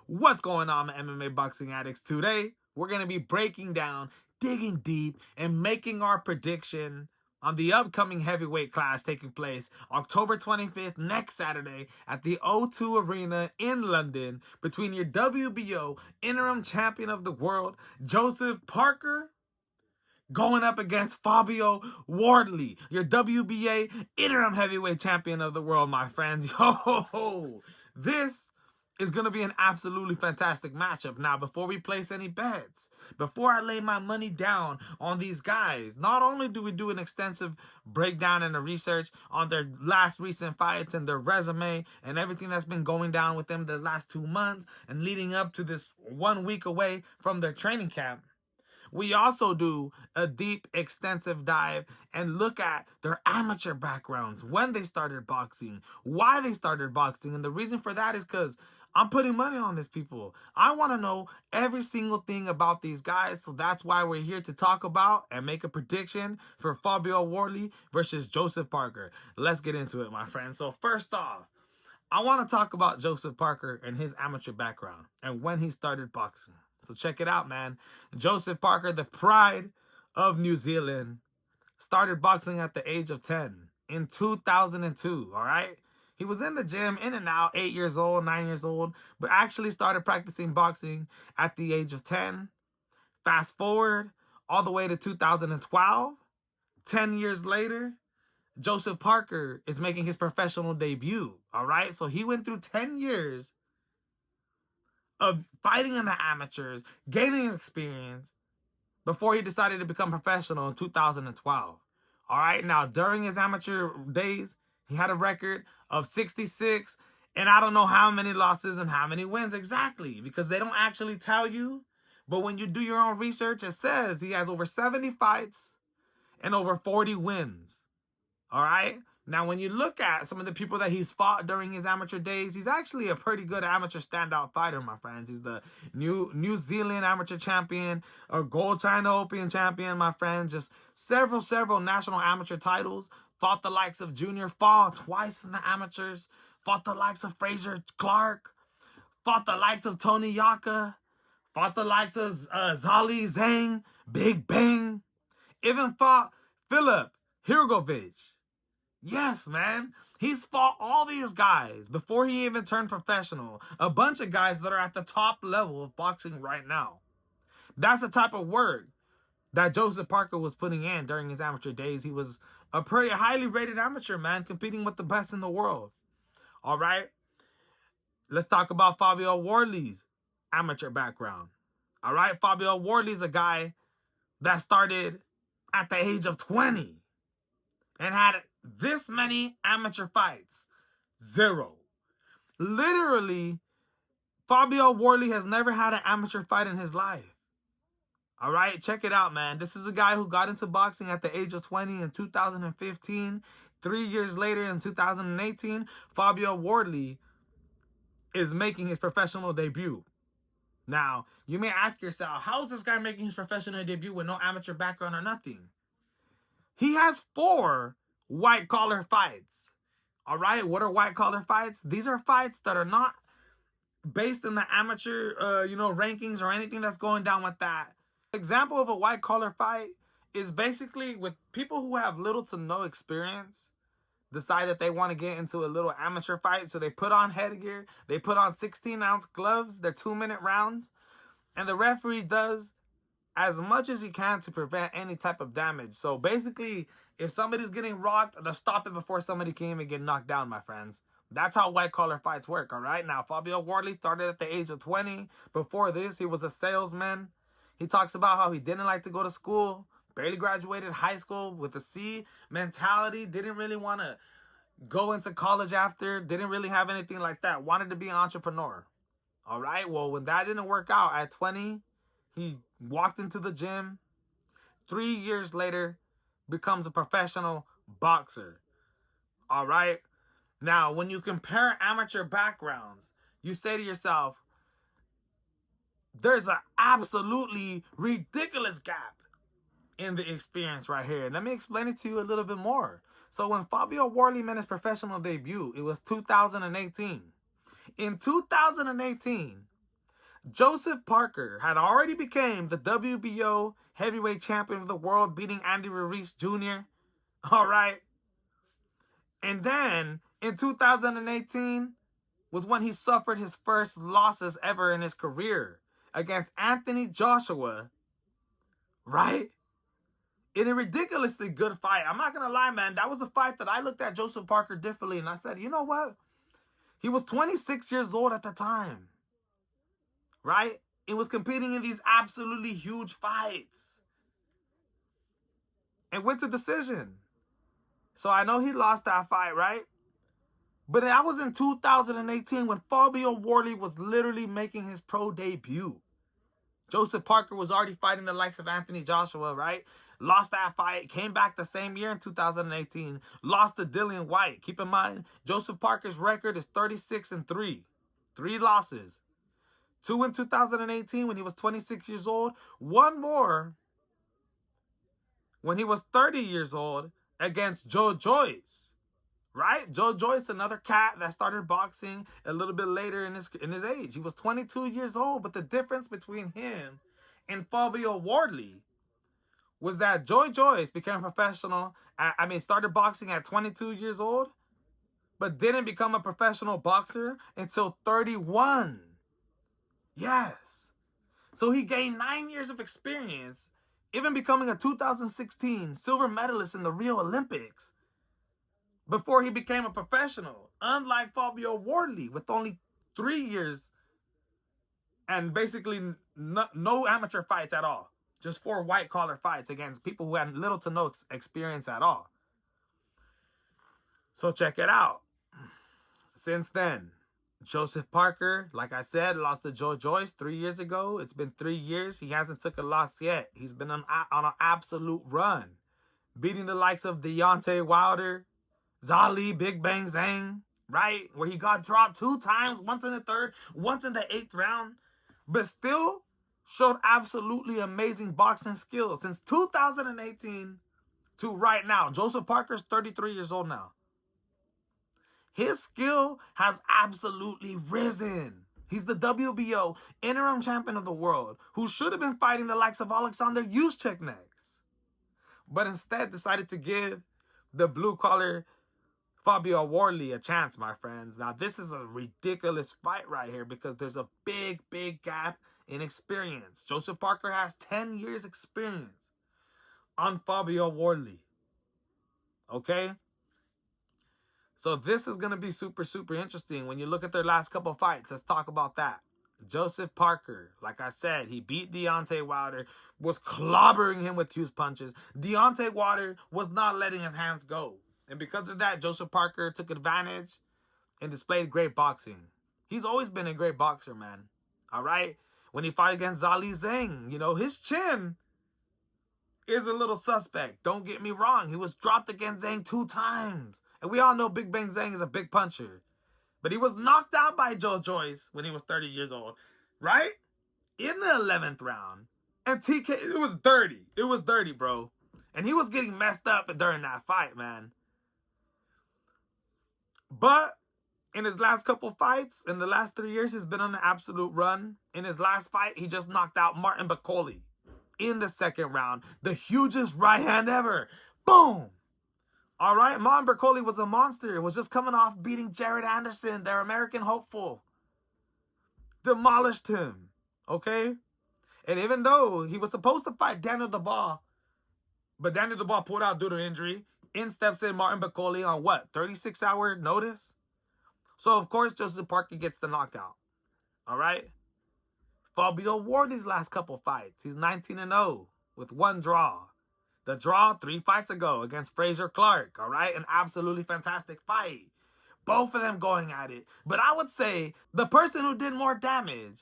What's going on, my MMA boxing addicts? Today, we're going to be breaking down, digging deep, and making our prediction on the upcoming heavyweight class taking place October 25th, next Saturday, at the O2 Arena in London between your WBO interim champion of the world, Joseph Parker, going up against Fabio Wardley, your WBA interim heavyweight champion of the world, my friends. Yo, this is going to be an absolutely fantastic matchup. Now, before we place any bets, before I lay my money down on these guys, not only do we do an extensive breakdown and a research on their last recent fights and their resume and everything that's been going down with them the last 2 months and leading up to this 1 week away from their training camp, we also do a deep, extensive dive and look at their amateur backgrounds, when they started boxing, why they started boxing. And the reason for that is because I'm putting money on these people. I want to know every single thing about these guys. So that's why we're here to talk about and make a prediction for Fabio Wardley versus Joseph Parker. Let's get into it, my friends. So first off, I want to talk about Joseph Parker and his amateur background and when he started boxing. So check it out, man. Joseph Parker, the pride of New Zealand, started boxing at the age of 10 in 2002, all right? He was in the gym, in and out, 8 years old, 9 years old, but actually started practicing boxing at the age of 10. Fast forward all the way to 2012, 10 years later, Joseph Parker is making his professional debut, all right? So he went through 10 years of fighting in the amateurs, gaining experience before he decided to become professional in 2012. All right, now during his amateur days, he had a record of 66, and I don't know how many losses and how many wins exactly because they don't actually tell you. But when you do your own research, it says he has over 70 fights and over 40 wins. All right. Now, when you look at some of the people that he's fought during his amateur days, he's actually a pretty good amateur standout fighter, my friends. He's the New Zealand amateur champion, a gold China Open champion, my friends. Just several national amateur titles. Fought the likes of Junior Fall twice in the amateurs. Fought the likes of Fraser Clark. Fought the likes of Tony Yoka. Fought the likes of Zali Zhang, Big Bang. Even fought Philip Hrgovic. Yes, man. He's fought all these guys before he even turned professional. A bunch of guys that are at the top level of boxing right now. That's the type of work that Joseph Parker was putting in during his amateur days. He was a pretty highly rated amateur, man, competing with the best in the world. All right. Let's talk about Fabio Wardley's amateur background. All right. Fabio Wardley's a guy that started at the age of 20 and had this many amateur fights. 0. Literally, Fabio Wardley has never had an amateur fight in his life. All right, check it out, man. This is a guy who got into boxing at the age of 20 in 2015. 3 years later, in 2018, Fabio Wardley is making his professional debut. Now, you may ask yourself, how is this guy making his professional debut with no amateur background or nothing? He has 4 white-collar fights. All right, what are white-collar fights? These are fights that are not based in the amateur, rankings or anything that's going down with that. Example of a white-collar fight is basically with people who have little to no experience decide that they want to get into a little amateur fight. So they put on headgear, they put on 16-ounce gloves, they're 2-minute rounds, and the referee does as much as he can to prevent any type of damage. So basically, if somebody's getting rocked, they'll stop it before somebody can even get knocked down, my friends. That's how white-collar fights work, all right? Now, Fabio Wardley started at the age of 20. Before this, he was a salesman. He talks about how he didn't like to go to school, barely graduated high school with a C mentality, didn't really want to go into college after, didn't really have anything like that, wanted to be an entrepreneur. All right, well, when that didn't work out at 20, he walked into the gym. 3 years later, becomes a professional boxer. All right. Now, when you compare amateur backgrounds, you say to yourself, there's an absolutely ridiculous gap in the experience right here. Let me explain it to you a little bit more. So when Fabio Wardley made his professional debut, it was 2018. In 2018, Joseph Parker had already became the WBO heavyweight champion of the world, beating Andy Ruiz Jr. All right. And then in 2018 was when he suffered his first losses ever in his career against Anthony Joshua, right? In a ridiculously good fight. I'm not going to lie, man. That was a fight that I looked at Joseph Parker differently, and I said, you know what? He was 26 years old at the time, right? He was competing in these absolutely huge fights and went to decision. So I know he lost that fight, right? But that was in 2018 when Fabio Wardley was literally making his pro debut. Joseph Parker was already fighting the likes of Anthony Joshua, right? Lost that fight, came back the same year in 2018, lost to Dillian White. Keep in mind, Joseph Parker's record is 36-3. 3 losses. 2 in 2018 when he was 26 years old. 1 more when he was 30 years old against Joe Joyce. Right? Joe Joyce, another cat that started boxing a little bit later in his age. He was 22 years old, but the difference between him and Fabio Wardley was that Joe Joyce became a professional. Started boxing at 22 years old, but didn't become a professional boxer until 31. Yes. So he gained 9 years of experience, even becoming a 2016 silver medalist in the Rio Olympics, before he became a professional, unlike Fabio Wardley, with only 3 years and basically no amateur fights at all. Just 4 white-collar fights against people who had little to no experience at all. So check it out. Since then, Joseph Parker, like I said, lost to Joe Joyce 3 years ago. It's been 3 years. He hasn't took a loss yet. He's been on an absolute run, beating the likes of Deontay Wilder, Zali, Big Bang Zhang, right? Where he got dropped 2 times, once in the 3rd, once in the 8th round, but still showed absolutely amazing boxing skills since 2018 to right now. Joseph Parker's 33 years old now. His skill has absolutely risen. He's the WBO interim champion of the world, who should have been fighting the likes of Alexander Usyk next, but instead decided to give the blue-collar Fabio Wardley a chance, my friends. Now, this is a ridiculous fight right here because there's a big, big gap in experience. Joseph Parker has 10 years experience on Fabio Wardley. Okay? So this is going to be super, super interesting. When you look at their last couple of fights, let's talk about that. Joseph Parker, like I said, he beat Deontay Wilder, was clobbering him with huge punches. Deontay Wilder was not letting his hands go. And because of that, Joseph Parker took advantage and displayed great boxing. He's always been a great boxer, man. All right? When he fought against Zali Zhang, you know, his chin is a little suspect. Don't get me wrong. He was dropped against Zhang 2 times. And we all know Big Bang Zhang is a big puncher. But he was knocked out by Joe Joyce when he was 30 years old. Right? In the 11th round. And TK, it was dirty. It was dirty, bro. And he was getting messed up during that fight, man. But in his last couple fights, in the last 3 years, he's been on an absolute run. In his last fight, he just knocked out Martin Bakole in the 2nd round. The hugest right hand ever. Boom! All right, Martin Bakole was a monster. It was just coming off beating Jared Anderson, their American hopeful. Demolished him, okay? And even though he was supposed to fight Daniel Dubois, but Daniel Dubois pulled out due to injury, in steps in Martin Bakole on what, 36-hour notice? So, of course, Joseph Parker gets the knockout. All right? Fabio Wardley's last couple fights. He's 19-0 with 1 draw. The draw 3 fights ago against Fraser Clark. All right? An absolutely fantastic fight. Both of them going at it. But I would say the person who did more damage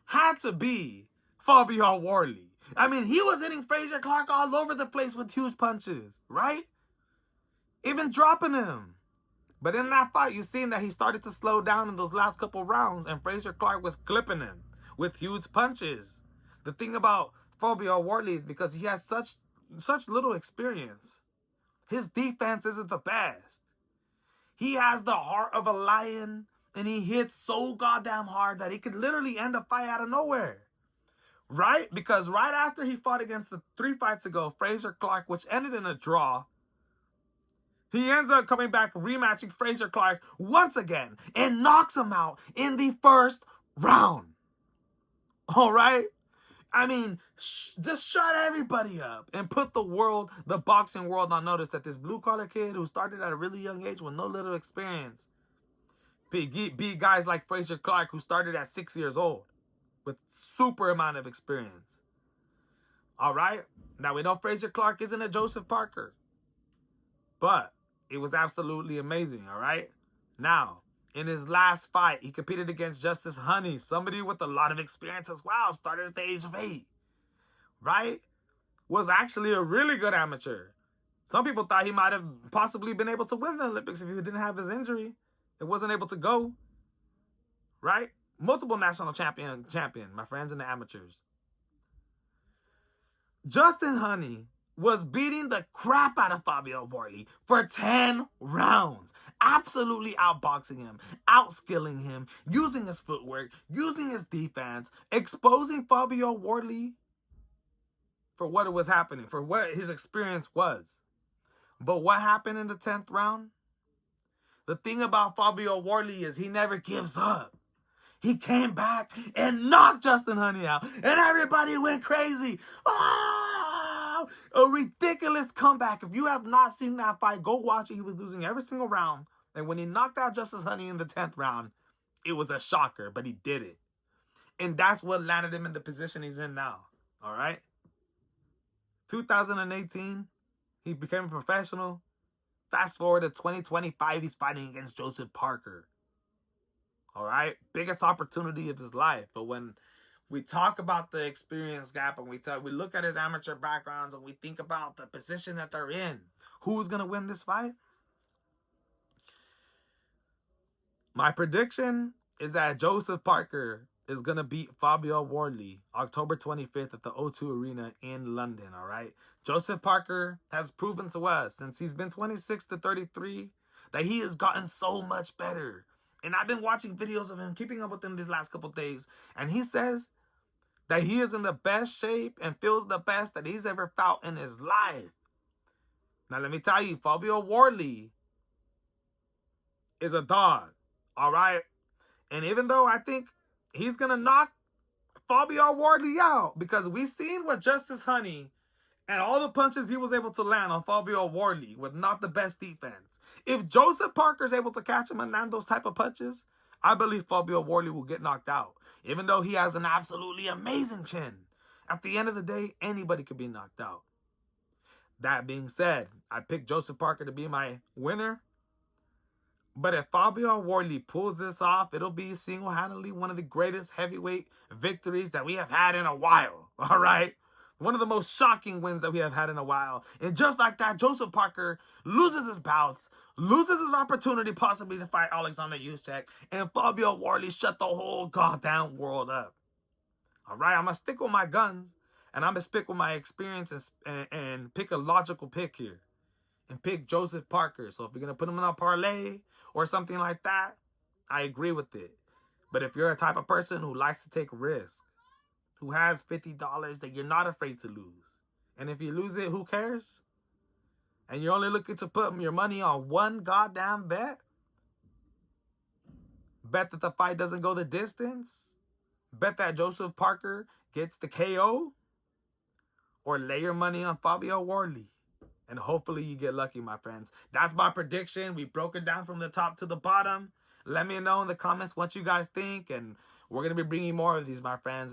had to be Fabio Wardley. I mean, he was hitting Fraser Clark all over the place with huge punches, right? Even dropping him. But in that fight, you've seen that he started to slow down in those last couple rounds, and Fraser Clark was clipping him with huge punches. The thing about Fabio Wardley is because he has such little experience. His defense isn't the best. He has the heart of a lion And he hit so goddamn hard that he could literally end a fight out of nowhere. Right? Because right after he fought against the 3 fights ago, Frazer Clarke, which ended in a draw, he ends up coming back, rematching Frazer Clarke once again and knocks him out in the first round. All right? I mean, just shut everybody up and put the boxing world on notice that this blue-collar kid who started at a really young age with no little experience beat guys like Frazer Clarke, who started at 6 years old with super amount of experience. All right? Now, we know Frazer Clarke isn't a Joseph Parker, but it was absolutely amazing, all right? Now, in his last fight, he competed against Justice Honey, somebody with a lot of experience as well, started at the age of 8, right? Was actually a really good amateur. Some people thought he might have possibly been able to win the Olympics if he didn't have his injury. It wasn't able to go, right? Multiple national champion, my friends, in the amateurs. Justin Honey was beating the crap out of Fabio Wardley for 10 rounds. Absolutely outboxing him, outskilling him, using his footwork, using his defense, exposing Fabio Wardley for what it was happening, for what his experience was. But what happened in the 10th round? The thing about Fabio Wardley is he never gives up. He came back and knocked Justin Honey out, and everybody went crazy. Oh, a ridiculous comeback. If you have not seen that fight, go watch it. He was losing every single round, and when he knocked out Justice Honey in the 10th round, it was a shocker, but he did it. And that's what landed him in the position he's in now, all right? 2018, he became a professional. Fast forward to 2025, he's fighting against Joseph Parker. All right, biggest opportunity of his life. But when we talk about the experience gap and we look at his amateur backgrounds and we think about the position that they're in, who's gonna win this fight? My prediction is that Joseph Parker is gonna beat Fabio Wardley October 25th at the O2 Arena in London. All right, Joseph Parker has proven to us since he's been 26 to 33 that he has gotten so much better. And I've been watching videos of him, keeping up with him these last couple of days. And he says that he is in the best shape and feels the best that he's ever felt in his life. Now, let me tell you, Fabio Wardley is a dog, all right? And even though I think he's going to knock Fabio Wardley out, because we've seen what Justice Honey and all the punches he was able to land on Fabio Wardley with not the best defense. If Joseph Parker is able to catch him and land those type of punches, I believe Fabio Wardley will get knocked out, even though he has an absolutely amazing chin. At the end of the day, anybody could be knocked out. That being said, I picked Joseph Parker to be my winner. But if Fabio Wardley pulls this off, it'll be single-handedly one of the greatest heavyweight victories that we have had in a while, all right? One of the most shocking wins that we have had in a while. And just like that, Joseph Parker loses his bouts, loses his opportunity possibly to fight Alexander Usyk, and Fabio Wardley shut the whole goddamn world up. All right, I'm going to stick with my guns, and I'm going to stick with my experience and pick a logical pick here. And pick Joseph Parker. So if you're going to put him in a parlay or something like that, I agree with it. But if you're a type of person who likes to take risks, who has $50 that you're not afraid to lose, and if you lose it, who cares? And you're only looking to put your money on one goddamn bet that the fight doesn't go the distance, bet that Joseph Parker gets the KO, or lay your money on Fabio Wardley. And hopefully you get lucky, my friends. That's my prediction. We broke it down from the top to the bottom. Let me know in the comments what you guys think. And we're going to be bringing more of these, my friends.